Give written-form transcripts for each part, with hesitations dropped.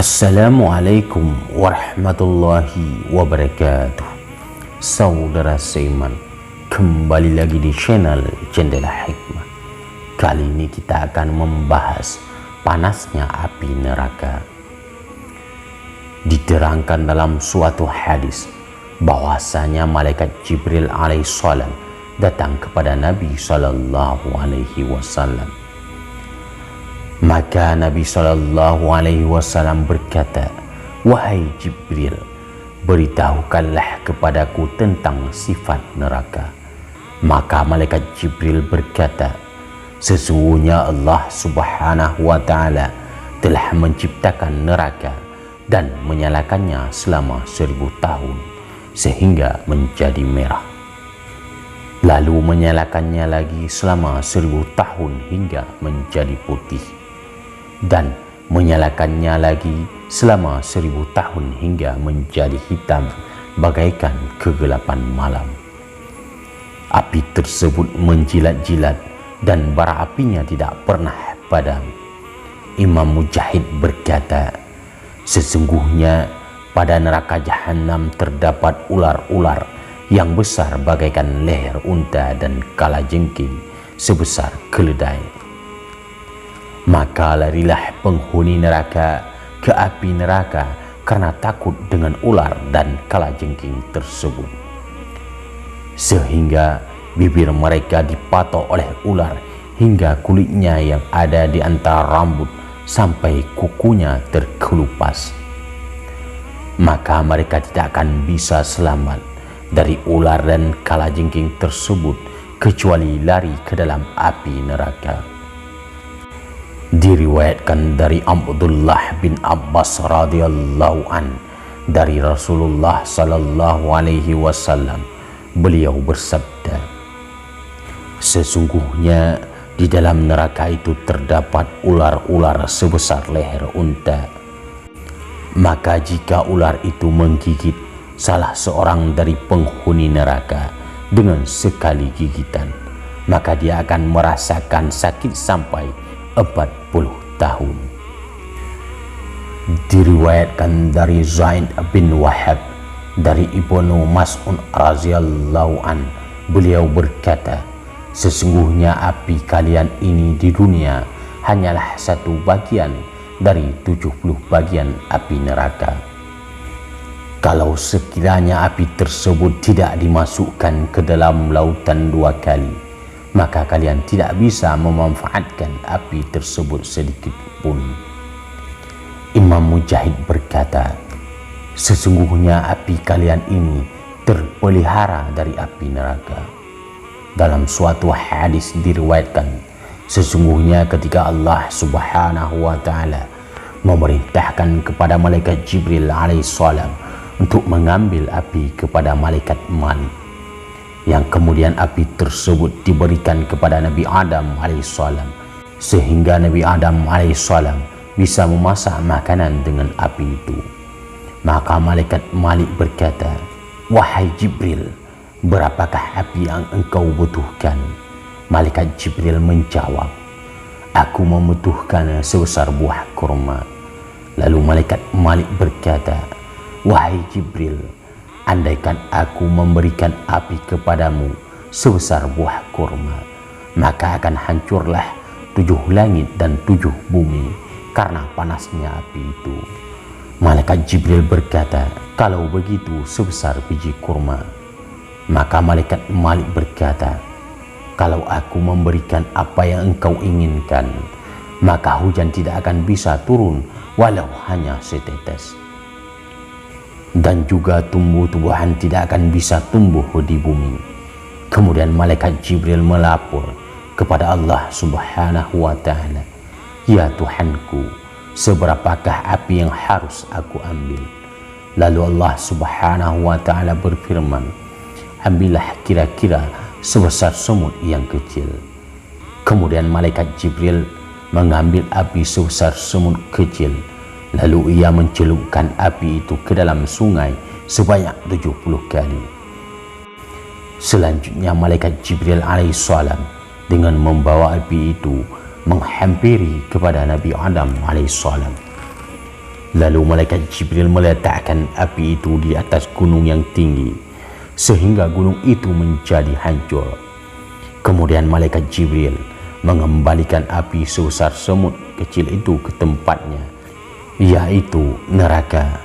Assalamualaikum warahmatullahi wabarakatuh. Saudara seiman, kembali lagi di channel Jendela Hikmah. Kali ini kita akan membahas panasnya api neraka. Diterangkan dalam suatu hadis bahwasanya malaikat Jibril alaihissalam datang kepada Nabi sallallahu alaihi wasallam. Maka Nabi sallallahu alaihi wasallam berkata, "Wahai Jibril, beritahukanlah kepadaku tentang sifat neraka." Maka malaikat Jibril berkata, "Sesungguhnya Allah Subhanahu wa taala telah menciptakan neraka dan menyalakannya selama 1000 tahun sehingga menjadi merah. Lalu menyalakannya lagi selama 1000 tahun hingga menjadi putih. Dan menyalakannya lagi selama 1000 tahun hingga menjadi hitam bagaikan kegelapan malam. Api tersebut menjilat-jilat dan bara apinya tidak pernah padam." Imam Mujahid berkata, "Sesungguhnya pada neraka Jahannam terdapat ular-ular yang besar bagaikan leher unta dan kalajengking sebesar keledai. Maka larilah penghuni neraka ke api neraka karena takut dengan ular dan kalajengking tersebut. Sehingga bibir mereka dipatok oleh ular hingga kulitnya yang ada di antara rambut sampai kukunya terkelupas. Maka mereka tidak akan bisa selamat dari ular dan kalajengking tersebut kecuali lari ke dalam api neraka." Diriwayatkan dari Abdullah bin Abbas radhiyallahu an dari Rasulullah sallallahu alaihi wasallam, beliau bersabda, "Sesungguhnya di dalam neraka itu terdapat ular-ular sebesar leher unta. Maka jika ular itu menggigit salah seorang dari penghuni neraka dengan sekali gigitan, maka dia akan merasakan sakit sampai 40 tahun. Diriwayatkan dari Zaid bin Wahab dari Ibnu Mas'ud radhiyallahu an, beliau berkata, "Sesungguhnya api kalian ini di dunia hanyalah satu bagian dari 70 bagian api neraka. Kalau sekiranya api tersebut tidak dimasukkan ke dalam lautan 2 kali, maka kalian tidak bisa memanfaatkan api tersebut sedikit pun." Imam Mujahid berkata, "Sesungguhnya api kalian ini terpelihara dari api neraka." Dalam suatu hadis diriwayatkan, sesungguhnya ketika Allah Subhanahu wa taala memerintahkan kepada malaikat Jibril alaihissalam untuk mengambil api kepada malaikat Malik, yang kemudian api tersebut diberikan kepada Nabi Adam alaihissalam, sehingga Nabi Adam alaihissalam bisa memasak makanan dengan api itu. Maka malaikat Malik berkata, "Wahai Jibril, berapakah api yang engkau butuhkan?" Malaikat Jibril menjawab, "Aku membutuhkan sebesar buah kurma." Lalu malaikat Malik berkata, "Wahai Jibril, andaikan aku memberikan api kepadamu sebesar buah kurma, maka akan hancurlah 7 langit dan 7 bumi karena panasnya api itu." Malaikat Jibril berkata, "Kalau begitu sebesar biji kurma." Maka malaikat Malik berkata, "Kalau aku memberikan apa yang engkau inginkan, maka hujan tidak akan bisa turun walau hanya setetes. Dan juga tumbuh-tumbuhan tidak akan bisa tumbuh di bumi." Kemudian malaikat Jibril melapor kepada Allah Subhanahu wa taala, "Ya Tuhanku, seberapakah api yang harus aku ambil?" Lalu Allah Subhanahu wa taala berfirman, "Ambillah kira-kira sebesar semut yang kecil." Kemudian malaikat Jibril mengambil api sebesar semut kecil. Lalu ia mencelupkan api itu ke dalam sungai sebanyak 70 kali. Selanjutnya malaikat Jibril alaihissalam dengan membawa api itu menghampiri kepada Nabi Adam alaihissalam. Lalu malaikat Jibril meletakkan api itu di atas gunung yang tinggi sehingga gunung itu menjadi hancur. Kemudian malaikat Jibril mengembalikan api sebesar semut kecil itu ke tempatnya, yaitu neraka,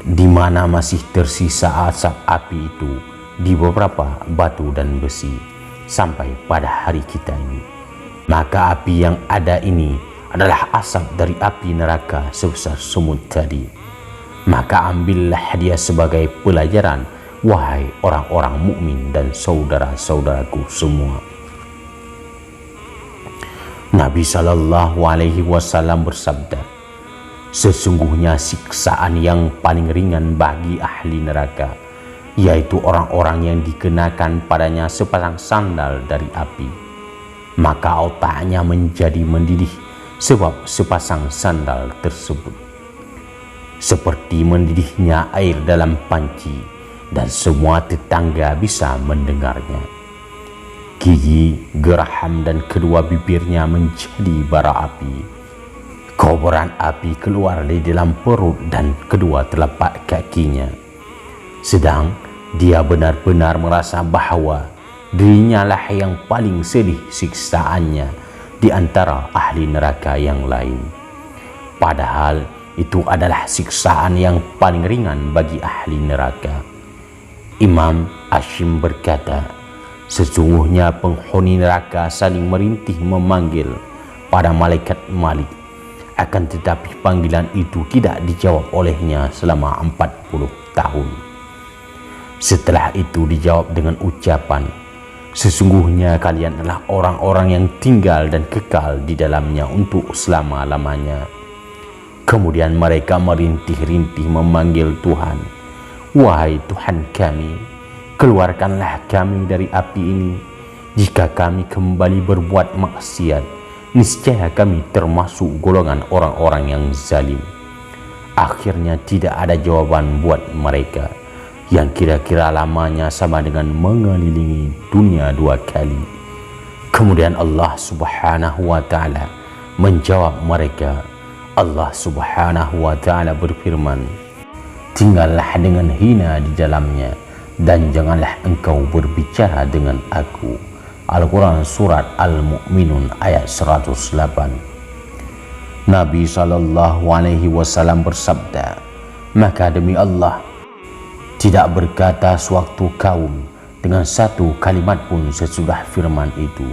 di mana masih tersisa asap api itu di beberapa batu dan besi sampai pada hari kita ini. Maka api yang ada ini adalah asap dari api neraka sebesar semut tadi. Maka ambillah dia sebagai pelajaran, wahai orang-orang mukmin dan saudara-saudaraku semua. Nabi SAW bersabda, sesungguhnya siksaan yang paling ringan bagi ahli neraka, yaitu orang-orang yang dikenakan padanya sepasang sandal dari api, maka otaknya menjadi mendidih sebab sepasang sandal tersebut, seperti mendidihnya air dalam panci, dan semua tetangga bisa mendengarnya. Gigi, geraham, dan kedua bibirnya menjadi bara api. Kobaran api keluar dari dalam perut dan kedua telapak kakinya. Sedang dia benar-benar merasa bahwa dirinya lah yang paling sedih siksaannya di antara ahli neraka yang lain. Padahal itu adalah siksaan yang paling ringan bagi ahli neraka. Imam Hashim berkata, sesungguhnya penghuni neraka saling merintih memanggil pada malaikat Malik, akan tetapi panggilan itu tidak dijawab olehnya selama 40 tahun. Setelah itu dijawab dengan ucapan, sesungguhnya kalian adalah orang-orang yang tinggal dan kekal di dalamnya untuk selama-lamanya. Kemudian mereka merintih-rintih memanggil Tuhan, wahai Tuhan kami, keluarkanlah kami dari api ini. Jika kami kembali berbuat maksiat, niscaya kami termasuk golongan orang-orang yang zalim. Akhirnya tidak ada jawaban buat mereka, yang kira-kira lamanya sama dengan mengelilingi dunia 2 kali. Kemudian Allah Subhanahu wa ta'ala menjawab mereka. Allah Subhanahu wa ta'ala berfirman, tinggallah dengan hina di dalamnya, dan janganlah engkau berbicara dengan aku. Al-Quran Surat Al-Mu'minun ayat 108. Nabi SAW bersabda, maka demi Allah, tidak berkata suatu kaum dengan satu kalimat pun sesudah firman itu,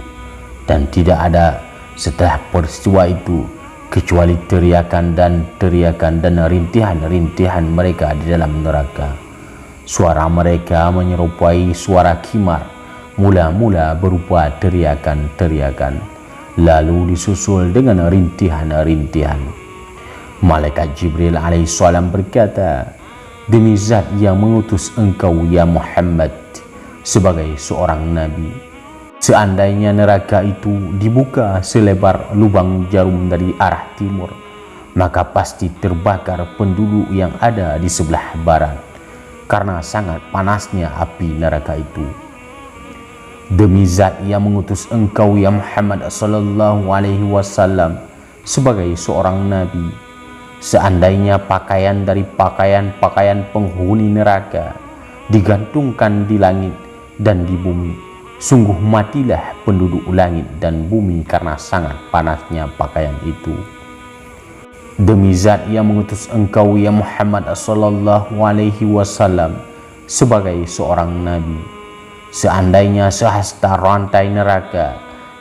dan tidak ada setelah peristiwa itu kecuali teriakan dan rintihan-rintihan mereka di dalam neraka. Suara mereka menyerupai suara kimar, mula-mula berupa teriakan-teriakan, lalu disusul dengan rintihan-rintihan. Malaikat Jibril alaihissalam berkata, demi zat yang mengutus engkau ya Muhammad sebagai seorang nabi, seandainya neraka itu dibuka selebar lubang jarum dari arah timur, maka pasti terbakar penduduk yang ada di sebelah barat, karena sangat panasnya api neraka itu. Demi zat yang mengutus engkau ya Muhammad SAW sebagai seorang nabi, seandainya pakaian dari pakaian penghuni neraka digantungkan di langit dan di bumi, sungguh matilah penduduk langit dan bumi karena sangat panasnya pakaian itu. Demi zat yang mengutus engkau ya Muhammad SAW sebagai seorang nabi, seandainya sehasta rantai neraka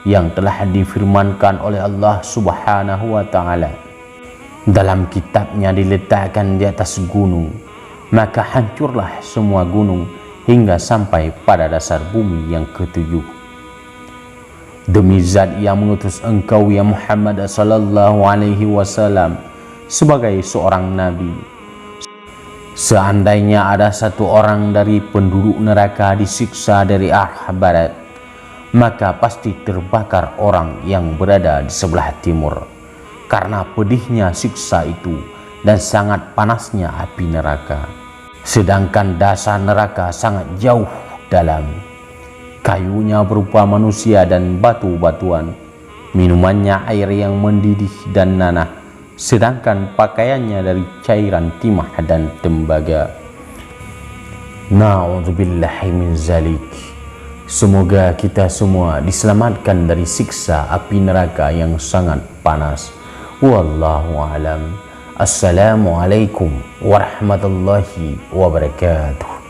yang telah difirmankan oleh Allah Subhanahu wa ta'ala dalam kitabnya diletakkan di atas gunung, maka hancurlah semua gunung hingga sampai pada dasar bumi yang ketujuh. Demi zat yang mengutus engkau ya Muhammad SAW sebagai seorang nabi, seandainya ada satu orang dari penduduk neraka disiksa dari arah barat, maka pasti terbakar orang yang berada di sebelah timur, karena pedihnya siksa itu dan sangat panasnya api neraka. Sedangkan dasar neraka sangat jauh dalam, kayunya berupa manusia dan batu-batuan, minumannya air yang mendidih dan nanah, sedangkan pakaiannya dari cairan timah dan tembaga. Na'udzubillahi min zalik. Semoga kita semua diselamatkan dari siksa api neraka yang sangat panas. Wallahu a'lam. Assalamualaikum warahmatullahi wabarakatuh.